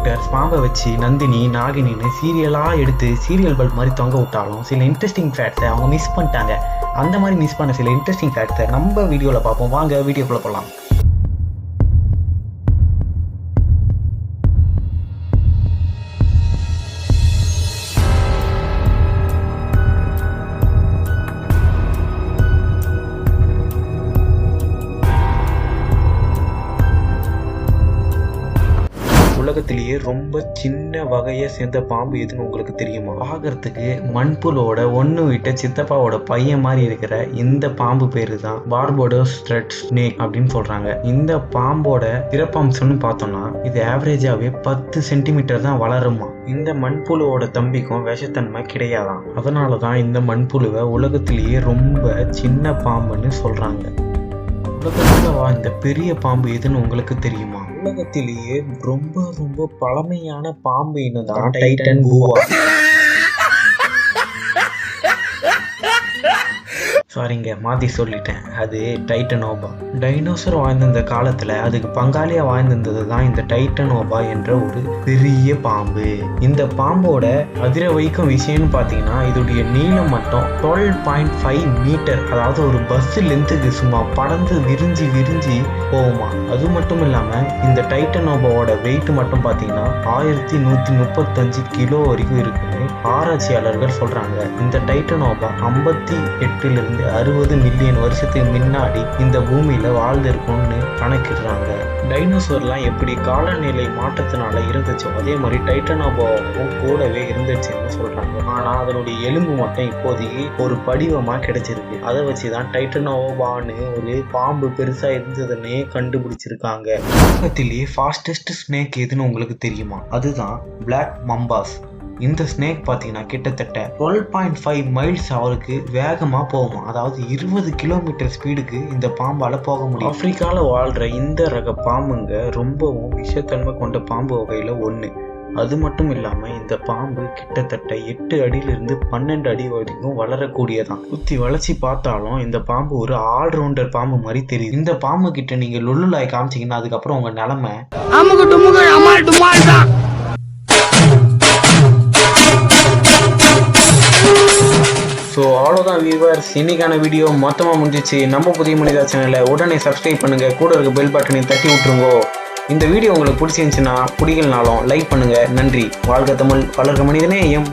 Directors பாம்பை வச்சு நந்தினி நாகினின்னு சீரியலாக எடுத்து சீரியல் பல்ப் மாதிரி தொங்க விட்டாலும் சில இன்ட்ரெஸ்டிங் ஃபேக்ட்ஸை அவங்க மிஸ் பண்ணிட்டாங்க. அந்த மாதிரி மிஸ் பண்ண சில இன்ட்ரெஸ்டிங் ஃபேக்ட்ஸை நம்ம வீடியோவில் பார்ப்போம். வாங்க வீடியோக்குள்ளே போகலாம். உலகத்திலேயே ரொம்ப சின்ன வகையை சேர்ந்த பாம்பு எதுன்னு உங்களுக்கு தெரியுமா? பார்க்கறதுக்கு மண்புலோட ஒன்று விட்ட சித்தப்பாவோட பையன் மாதிரி இருக்கிற இந்த பாம்பு பேரு தான் பார்படோஸ் ரெட் ஸ்னேக் அப்படின்னு சொல்றாங்க. இந்த பாம்போட சிறப்பம்சம்னு பார்த்தோம்னா இது ஆவரேஜாவே 10 சென்டிமீட்டர் தான் வளருமா. இந்த மண்புழுவோட தம்பிக்கும் விஷத்தன்மை கிடையாதான். அதனாலதான் இந்த மண்புழுவை உலகத்திலேயே ரொம்ப சின்ன பாம்புன்னு சொல்றாங்க. உலகத்துல வாழ்ந்த பெரிய பாம்பு எதுன்னு உங்களுக்கு தெரியுமா? உலகத்திலேயே ரொம்ப ரொம்ப பழமையான பாம்பு இனம் தான் டைட்டன் பூவா. சாரிங்க, மாற்றி சொல்லிட்டேன். அது டைட்டனோபா. டைனோசர் வாழ்ந்திருந்த காலத்தில் அதுக்கு பங்காளியாக வாழ்ந்திருந்தது தான் இந்த டைட்டனோபா என்ற ஒரு பெரிய பாம்பு. இந்த பாம்போட அதிர வைக்கும் விஷயம்னு பார்த்தீங்கன்னா இதோடைய நீளம் மட்டும் 12.5 மீட்டர், அதாவது ஒரு பஸ் லென்த்துக்கு சும்மா படந்து விரிஞ்சி போகுமா. அது மட்டும் இல்லாமல் இந்த டைட்டனோபாவோட வெயிட் மட்டும் பார்த்தீங்கன்னா 1135 கிலோ வரைக்கும் இருக்குன்னு ஆராய்ச்சியாளர்கள் சொல்கிறாங்க. இந்த டைட்டனோபா 58 60 மில்லியன் வருஷத்துக்கு முன்னாடி இந்த பூமியில வாழ்ந்திருக்கும்னு கணக்கிடுறாங்க. டைனோசர்லாம் எப்படி காலநிலை மாற்றத்தினால இருந்துச்சோ அதே மாதிரி டைட்டனோபாவும் கூடவே இருந்துச்சுன்னு சொல்றாங்க. ஆனா அதனுடைய எலும்பு மட்டும் இப்போதைக்கு ஒரு படிவமா கிடைச்சிருக்கு. அதை வச்சுதான் டைட்டனோபான்னு ஒரு பாம்பு பெருசா இருந்ததுன்னே கண்டுபிடிச்சிருக்காங்க. உலகத்திலேயே ஃபாஸ்டஸ்ட் ஸ்னேக் எதுன்னு உங்களுக்கு தெரியுமா? அதுதான் பிளாக் மம்பாஸ். இந்த ஸ்னேக் பார்த்தீங்கன்னா கிட்டத்தட்ட 12.5 மைல்ஸ் அவருக்கு வேகமாக போகுமா. அதாவது 20 கிலோமீட்டர் ஸ்பீடுக்கு இந்த பாம்பால் போக முடியும். ஆப்பிரிக்காவில் வாழ்கிற இந்த ரக பாம்புங்க ரொம்பவும் விஷத்தன்மை கொண்ட பாம்பு வகையில் ஒன்று. அது மட்டும் இல்லாமல் இந்த பாம்பு கிட்டத்தட்ட 8 அடியிலிருந்து 12 அடி வரைக்கும் வளரக்கூடியதான். சுற்றி வளர்ச்சி பார்த்தாலும் இந்த பாம்பு ஒரு ஆல்ரவுண்டர் பாம்பு மாதிரி தெரியுது. இந்த பாம்பு கிட்ட நீங்கள் லொல்லுலாய் காமிச்சிங்கன்னா அதுக்கப்புறம் உங்கள் நிலைமை ஸோ அவ்வளோதான் வியூவர்ஸ், இன்னைக்கான வீடியோ மொத்தமாக முடிஞ்சிச்சு. நம்ம புதிய மனிதா சேனலை உடனே சப்ஸ்கிரைப் பண்ணுங்க, கூட இருக்க பெல் பட்டனை தட்டி விட்டுருங்கோ. இந்த வீடியோ உங்களுக்கு பிடிச்சிருந்துச்சுன்னா பிடிக்கலனாலும் லைக் பண்ணுங்க. நன்றி. வாழ்க தமிழ், வளர்க மனிதனேயம்.